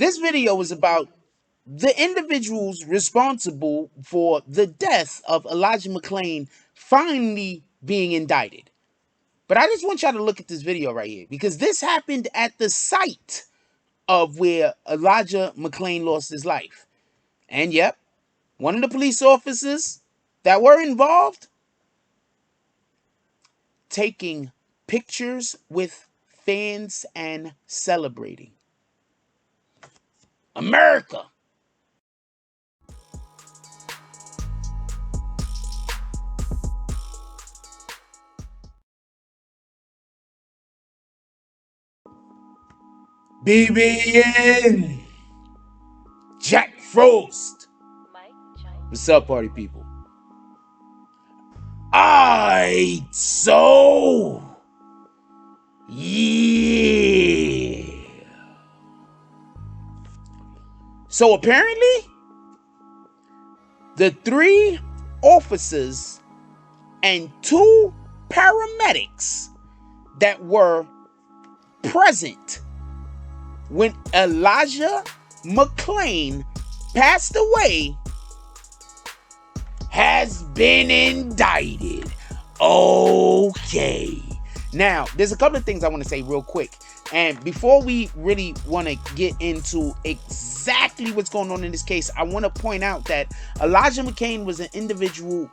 This video is about the individuals responsible for the death of Elijah McClain finally being indicted. But I just want y'all to look at this video right here because this happened at the site of where Elijah McClain lost his life. And yep, one of the police officers that were involved taking pictures with fans and celebrating. America. BBN Jack Frost. What's up, party people? Alright, so yeah. So apparently, the 3 officers and 2 paramedics that were present when Elijah McClain passed away has been indicted. Okay. Now, there's a couple of things I want to say real quick. And before we really want to get into exactly what's going on in this case, I want to point out that Elijah McClain was an individual,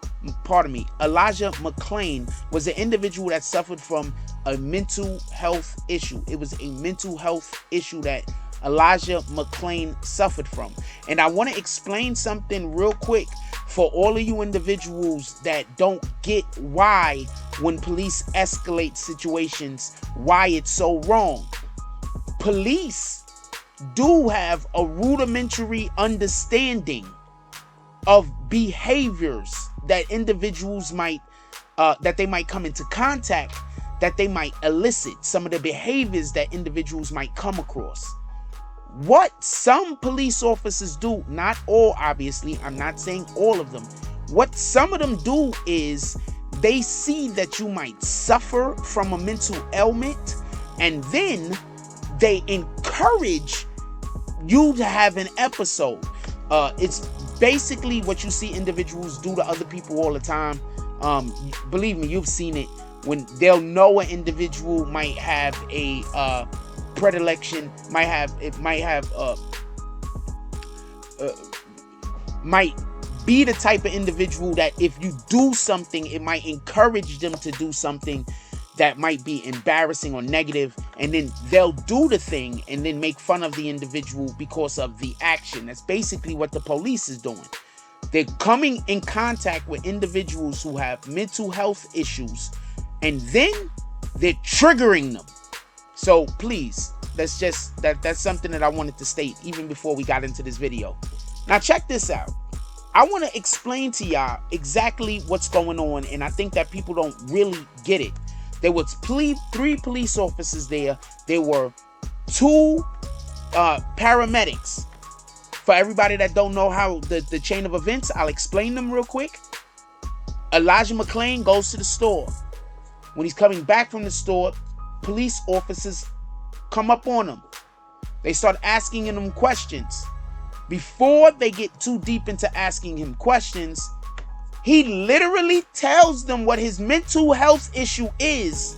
Elijah McClain was an individual that suffered from a mental health issue. It was a mental health issue that Elijah McClain suffered from. And I want to explain something real quick for all of you individuals that don't get why when police escalate situations, why it's so wrong. Police do have a rudimentary understanding of behaviors that individuals might that they might come into contact, that they might elicit, some of the behaviors that individuals might come across. What some police officers do, not all obviously, I'm not saying all of them, what some of them do is they see that you might suffer from a mental ailment, and then they encourage you to have an episode. It's basically what you see individuals do to other people all the time. Believe me, you've seen it when they'll know an individual might have a predilection, might be the type of individual that if you do something, it might encourage them to do something that might be embarrassing or negative, and then they'll do the thing and then make fun of the individual because of the action. That's basically what the police is doing. They're coming in contact with individuals who have mental health issues, and then they're triggering them. So please, that's something that I wanted to state even before we got into this video. Now check this out. I want to explain to y'all exactly what's going on, and I think that people don't really get it. There was 3 police officers there. There were 2 paramedics. For everybody that don't know how the chain of events, I'll explain them real quick. Elijah McClain goes to the store. When he's coming back from the store, police officers come up on him. They start asking him questions. Before they get too deep into asking him questions, he literally tells them what his mental health issue is,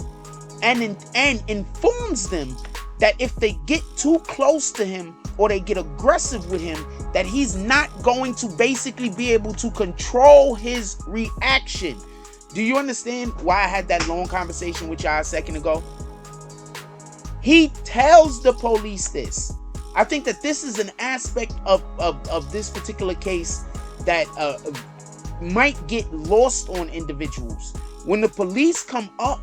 and informs them that if they get too close to him or they get aggressive with him, that he's not going to basically be able to control his reaction. Do you understand why I had that long conversation with y'all a second ago? He tells the police this. I think that this is an aspect of this particular case that might get lost on individuals. When the police come up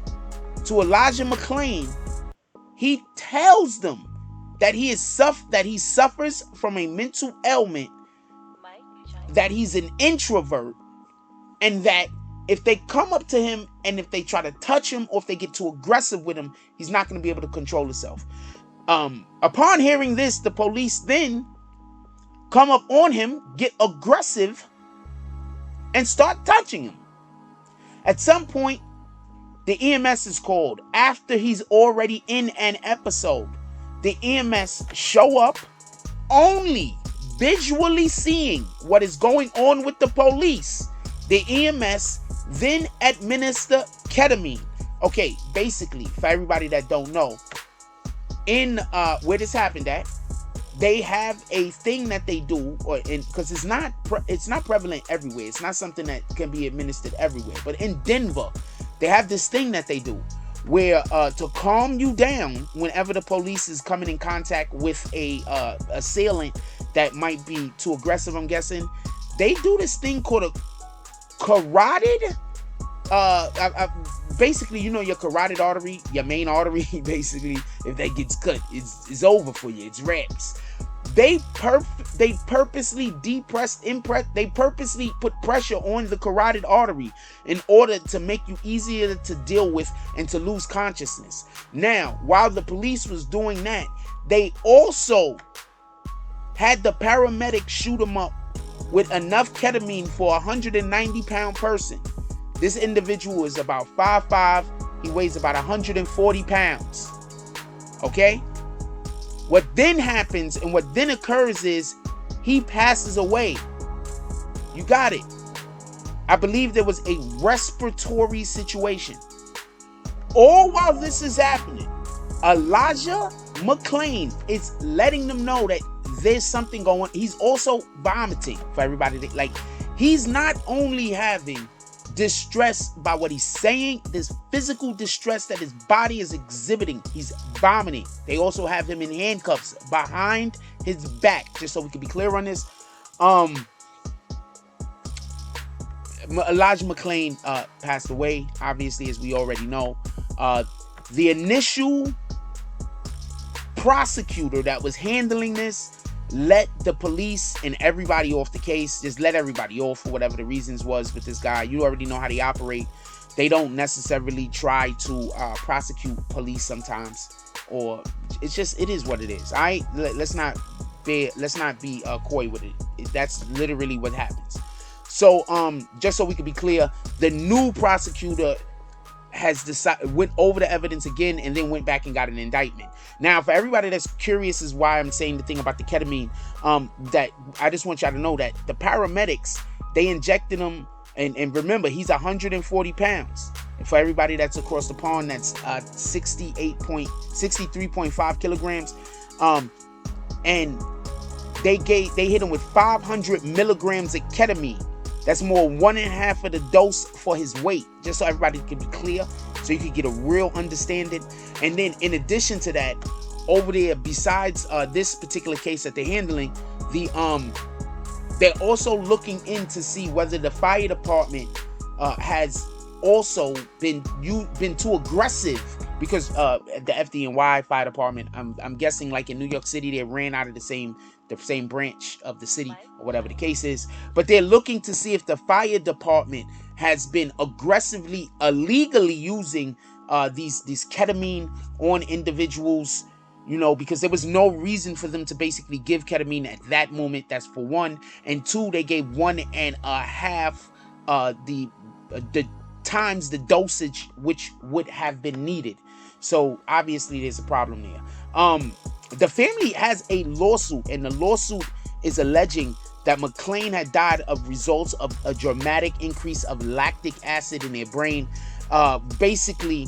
to Elijah McClain, he tells them that he suffers from a mental ailment, that he's an introvert, and that if they come up to him and if they try to touch him or if they get too aggressive with him, he's not going to be able to control himself. Upon hearing this, the police then come up on him, get aggressive, and start touching him. At some point, the EMS is called after he's already in an episode. The EMS show up, only visually seeing what is going on with the police, the EMS then administer ketamine. Okay, basically, for everybody that don't know, in where this happened at, they have a thing that they do, or in, because it's not prevalent everywhere. It's not something that can be administered everywhere. But in Denver, they have this thing that they do where to calm you down whenever the police is coming in contact with a assailant that might be too aggressive, I'm guessing, they do this thing called a carotid. Basically, you know, your carotid artery, your main artery, basically, if that gets cut, it's over for you. It's wraps. They purposely they purposely put pressure on the carotid artery in order to make you easier to deal with and to lose consciousness. Now, while the police was doing that, they also had the paramedics shoot him up with enough ketamine for a 190-pound person. This individual is about 5'5". He weighs about 140 pounds. Okay? What then happens and what then occurs is he passes away. You got it. I believe there was a respiratory situation. All while this is happening, Elijah McClain is letting them know that there's something going on. He's also vomiting for everybody. Like, he's not only having distress by what he's saying, there's physical distress that his body is exhibiting. He's vomiting. They also have him in handcuffs behind his back, just so we can be clear on this. Elijah McClain passed away, obviously, as we already know. The initial prosecutor that was handling this let the police and everybody off the case. Just let everybody off for whatever the reasons was with this guy. You already know how they operate. They don't necessarily try to prosecute police sometimes, or it's just, it is what it is. Let's not be coy with it. That's literally what happens. So just so we can be clear, the new prosecutor has went over the evidence again and then went back and got an indictment. Now, for everybody that's curious is why I'm saying the thing about the ketamine, that I just want y'all to know that the paramedics, they injected him, and remember, he's 140 pounds. And for everybody that's across the pond, that's 63.5 kilograms. And they hit him with 500 milligrams of ketamine. That's more 1.5 of the dose for his weight, just so everybody can be clear, so you can get a real understanding. And then in addition to that, over there, besides this particular case that they're handling, they're also looking in to see whether the fire department has also been too aggressive, because the FDNY fire department, I'm guessing, like in New York City, they ran out of the same branch of the city, or whatever the case is. But they're looking to see if the fire department has been aggressively, illegally using these ketamine on individuals, you know, because there was no reason for them to basically give ketamine at that moment. That's for one. And two, they gave 1.5 the times the dosage which would have been needed. So obviously there's a problem there. The family has a lawsuit, and the lawsuit is alleging that McClain had died of results of a dramatic increase of lactic acid in their brain, basically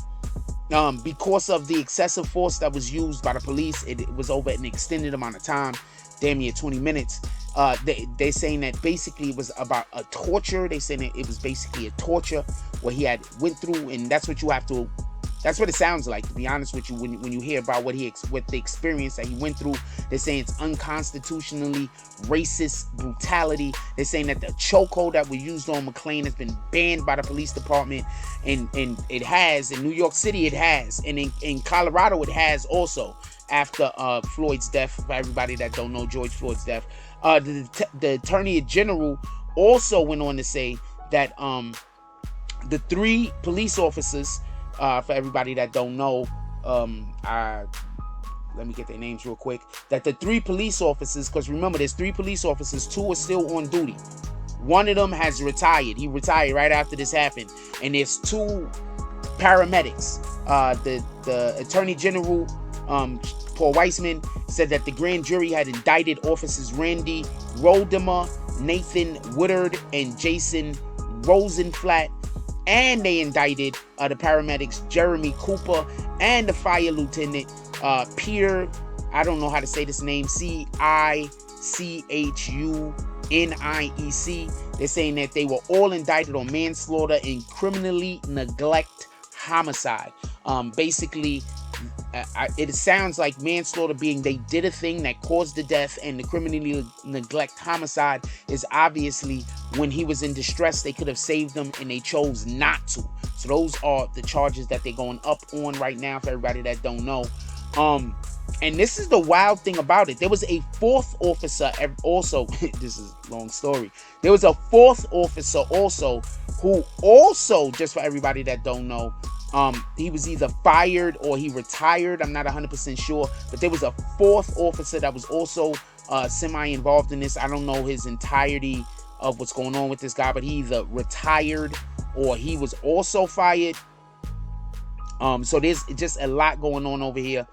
because of the excessive force that was used by the police. It was over an extended amount of time, damn near 20 minutes. They're saying that basically it was about a torture. They're saying that it was basically a torture where he had went through, and that's what you have to. That's what it sounds like, to be honest with you, when you hear about what the experience that he went through. They're saying it's unconstitutionally racist brutality. They're saying that the chokehold that was used on McClain has been banned by the police department, and it has in New York City, it has, and in Colorado it has also, after Floyd's death. For everybody that don't know George Floyd's death, the Attorney General also went on to say that the 3 police officers, for everybody that don't know, let me get their names real quick, that the 3 police officers, because remember, there's 3 police officers, 2 are still on duty. One of them has retired. He retired right after this happened. And there's 2 paramedics. The Attorney General Paul Weissman, said that the grand jury had indicted officers Randy Roldemer, Nathan Woodard, and Jason Rosenflat, and they indicted the paramedics Jeremy Cooper and the fire lieutenant Pierre, I don't know how to say this name, Cichuniec. They're saying that they were all indicted on manslaughter and criminally neglect homicide. Basically, it sounds like manslaughter being they did a thing that caused the death, and the criminally neglect homicide is obviously when he was in distress, they could have saved him and they chose not to. So those are the charges that they're going up on right now, for everybody that don't know. And this is the wild thing about it. There was a fourth officer also. This is a long story. There was a fourth officer also who also, just for everybody that don't know, he was either fired or he retired. I'm not 100% sure. But there was a fourth officer that was also semi-involved in this. I don't know his entirety of what's going on with this guy, but he either retired or he was also fired. So there's just a lot going on over here.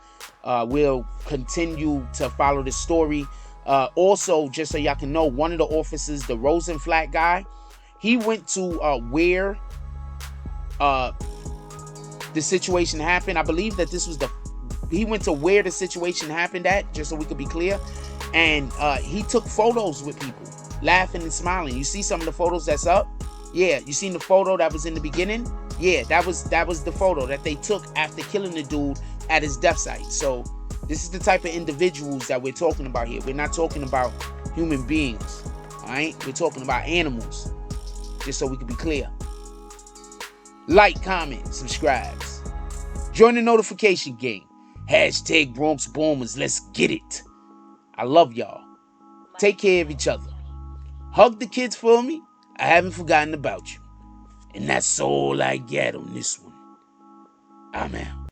We'll continue to follow this story. Also, just so y'all can know, one of the officers, the Rosenflat guy, he went to where the situation happened. I believe that this was he went to where the situation happened at, just so we could be clear. And he took photos with people, laughing and smiling. You see some of the photos that's up? Yeah, you seen the photo that was in the beginning? Yeah, that was the photo that they took after killing the dude at his death site. So this is the type of individuals that we're talking about here. We're not talking about human beings, all right? We're talking about animals, just so we can be clear. Like, comment, subscribe. Join the notification gang. Hashtag Bronx Bombers. Let's get it. I love y'all. Take care of each other. Hug the kids for me. I haven't forgotten about you. And that's all I got on this one. I'm out.